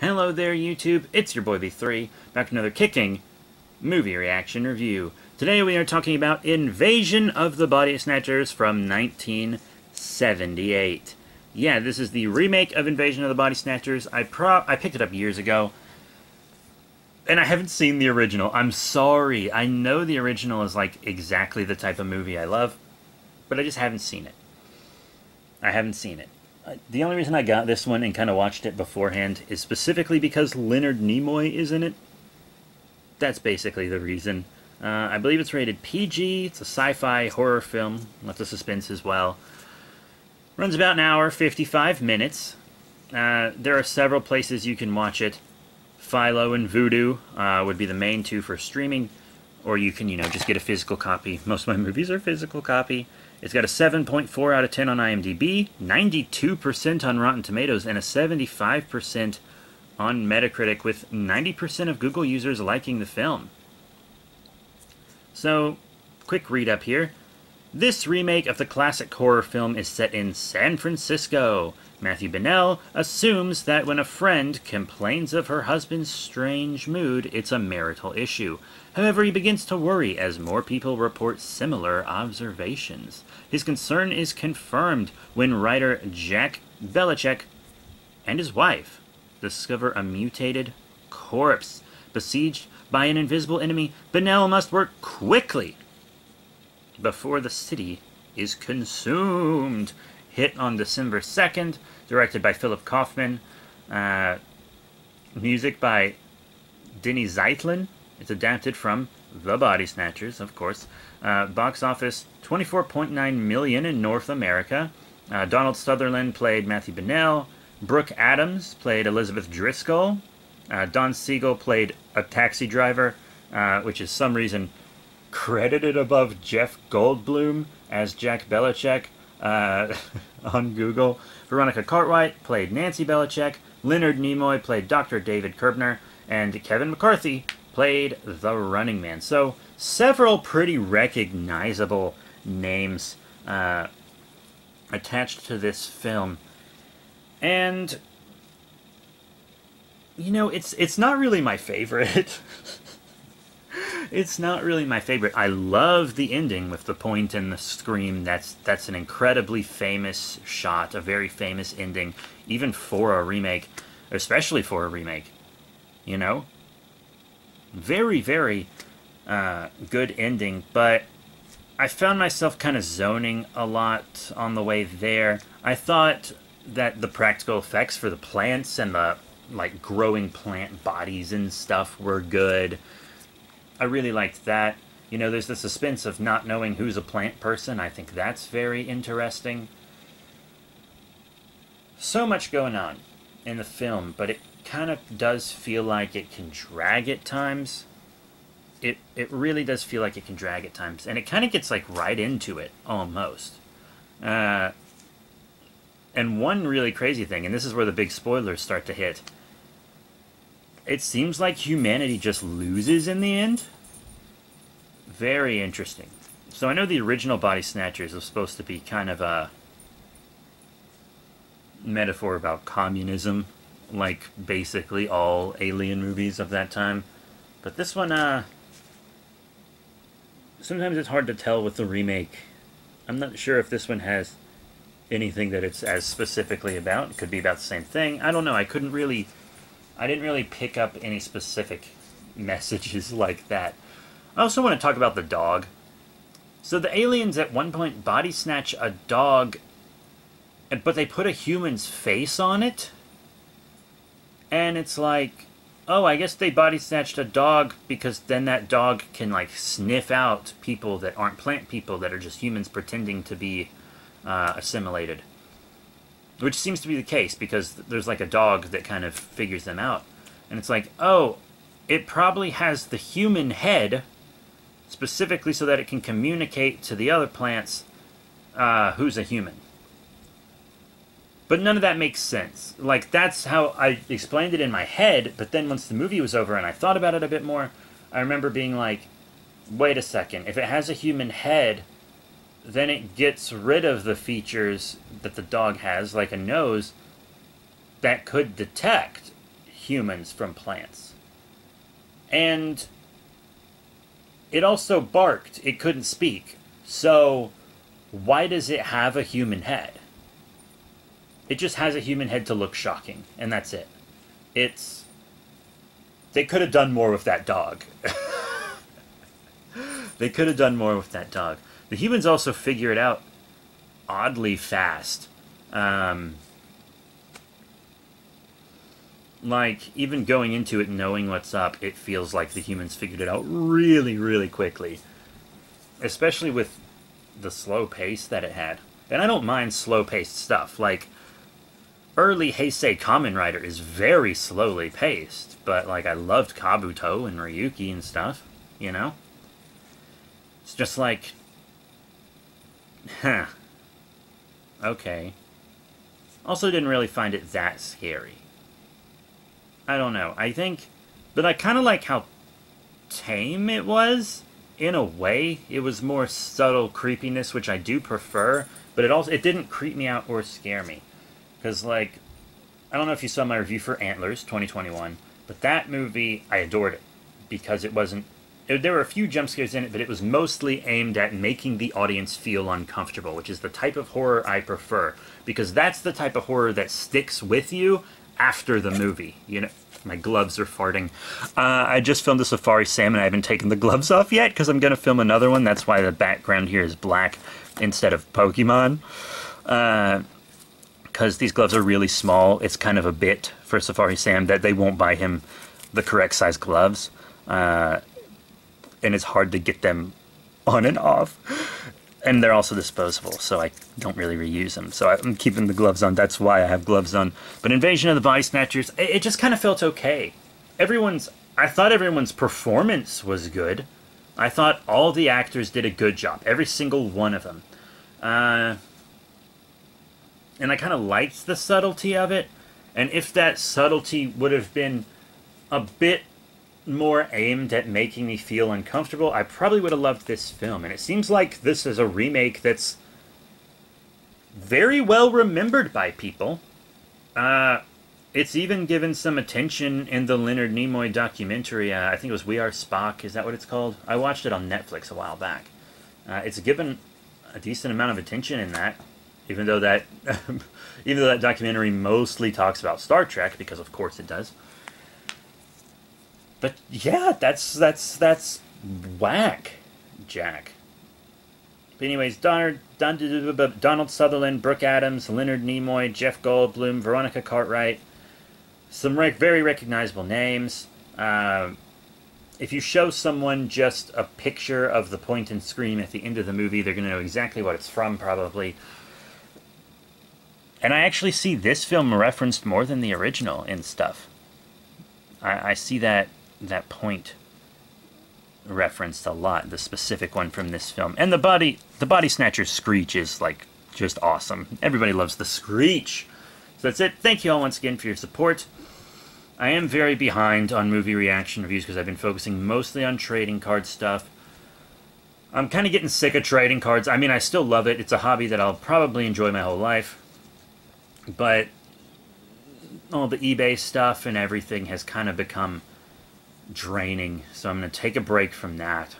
Hello there, YouTube. It's your boy B3, back with another kicking movie reaction review. Today we are talking about Invasion of the Body Snatchers from 1978. Yeah, this is the remake of Invasion of the Body Snatchers. I picked it up years ago, and I haven't seen the original. I'm sorry. I know the original is like exactly the type of movie I love, but I just haven't seen it. I haven't seen it. The only reason I got this one and kind of watched it beforehand is specifically because Leonard Nimoy is in it. That's basically the reason. I believe it's rated PG. It's a sci-fi horror film. Lots of suspense as well. Runs about an hour, 55 minutes. There are several places you can watch it. Philo and Vudu would be the main two for streaming. Or you can, just get a physical copy. Most of my movies are physical copy. It's got a 7.4 out of 10 on IMDb, 92% on Rotten Tomatoes, and a 75% on Metacritic, with 90% of Google users liking the film. So, quick read up here. This remake of the classic horror film is set in San Francisco. Matthew Bennell assumes that when a friend complains of her husband's strange mood, it's a marital issue. However, he begins to worry as more people report similar observations. His concern is confirmed when writer Jack Belichick and his wife discover a mutated corpse. Besieged by an invisible enemy, Bennell must work quickly before the city is consumed. Hit on December 2nd, directed by Philip Kaufman. Music by Denny Zeitlin. It's adapted from The Body Snatchers, of course. Box office, $24.9 million in North America. Donald Sutherland played Matthew Bennell. Brooke Adams played Elizabeth Driscoll. Don Siegel played a taxi driver, which is some reason credited above Jeff Goldblum as Jack Belichick on Google. Veronica Cartwright played Nancy Belichick. Leonard Nimoy played Dr. David Kerbner. And Kevin McCarthy played the Running Man. So, several pretty recognizable names attached to this film. And, it's not really my favorite. It's not really my favorite. I love the ending with the point and the scream. That's an incredibly famous shot, a very famous ending, even for a remake, especially for a remake, Very, very good ending, but I found myself kind of zoning a lot on the way there. I thought that the practical effects for the plants and the, growing plant bodies and stuff were good. I really liked that. There's the suspense of not knowing who's a plant person. I think that's very interesting. So much going on in the film, but it kind of does feel like it can drag at times. It really does feel like it can drag at times. And it kind of gets, right into it, almost. And one really crazy thing, and this is where the big spoilers start to hit. It seems like humanity just loses in the end. Very interesting. So I know the original Body Snatchers was supposed to be kind of a metaphor about communism, like basically all alien movies of that time. But this one, sometimes it's hard to tell with the remake. I'm not sure if this one has anything that it's as specifically about. It could be about the same thing. I don't know. I didn't really pick up any specific messages like that. I also want to talk about the dog. So the aliens at one point body snatch a dog, but they put a human's face on it. And it's like, oh, I guess they body snatched a dog because then that dog can, sniff out people that aren't plant people, that are just humans pretending to be assimilated. Which seems to be the case, because there's, a dog that kind of figures them out. And it's like, oh, it probably has the human head, specifically so that it can communicate to the other plants who's a human. But none of that makes sense. That's how I explained it in my head, but then once the movie was over and I thought about it a bit more, I remember being like, wait a second, if it has a human head, then it gets rid of the features that the dog has, like a nose, that could detect humans from plants. And it also barked. It couldn't speak. So why does it have a human head? It just has a human head to look shocking, and that's it. They could have done more with that dog. They could have done more with that dog. The humans also figure it out oddly fast. Like, even going into it knowing what's up, it feels like the humans figured it out really, really quickly. Especially with the slow pace that it had. And I don't mind slow-paced stuff. Like, early Heisei Kamen Rider is very slowly paced. But, like, I loved Kabuto and Ryuki and stuff, you know? It's just like... Huh. Okay. Also didn't really find it that scary. I don't know. I think... But I kind of like how tame it was. In a way, it was more subtle creepiness, which I do prefer. But it didn't creep me out or scare me. Because, like... I don't know if you saw my review for Antlers, 2021. But that movie, I adored it. Because it wasn't... There were a few jump scares in it, but it was mostly aimed at making the audience feel uncomfortable, which is the type of horror I prefer. Because that's the type of horror that sticks with you after the movie. You know, my gloves are farting. I just filmed a Safari Sam, and I haven't taken the gloves off yet, because I'm going to film another one. That's why the background here is black instead of Pokemon. Because these gloves are really small. It's kind of a bit for Safari Sam that they won't buy him the correct size gloves. And it's hard to get them on and off. And they're also disposable, so I don't really reuse them. So I'm keeping the gloves on. That's why I have gloves on. But Invasion of the Body Snatchers, it just kind of felt okay. I thought everyone's performance was good. I thought all the actors did a good job. Every single one of them. And I kind of liked the subtlety of it. And if that subtlety would have been a bit more aimed at making me feel uncomfortable, I probably would have loved this film. And it seems like this is a remake that's very well remembered by people. It's even given some attention in the Leonard Nimoy documentary. I think it was We Are Spock. Is that what it's called? I watched it on Netflix a while back. It's given a decent amount of attention in that, even though that documentary mostly talks about Star Trek, because of course it does. But yeah, that's whack, Jack. But anyways, Donald Sutherland, Brooke Adams, Leonard Nimoy, Jeff Goldblum, Veronica Cartwright. Some very recognizable names. If you show someone just a picture of the point and scream at the end of the movie, they're going to know exactly what it's from, probably. And I actually see this film referenced more than the original in stuff. I see that point referenced a lot, the specific one from this film. And the body snatcher screech is, like, just awesome. Everybody loves the screech. So that's it. Thank you all once again for your support. I am very behind on movie reaction reviews because I've been focusing mostly on trading card stuff. I'm kind of getting sick of trading cards. I mean, I still love it. It's a hobby that I'll probably enjoy my whole life. But all the eBay stuff and everything has kind of become draining, so I'm going to take a break from that,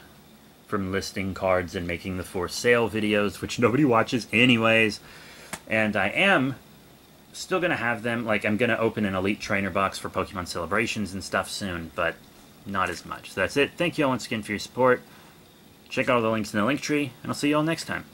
from listing cards and making the for sale videos, which nobody watches anyways. And I am still going to have them, like, I'm going to open an Elite Trainer box for Pokemon Celebrations and stuff soon, but not as much. So that's it. Thank you all once again for your support. Check out all the links in the link tree, and I'll see you all next time.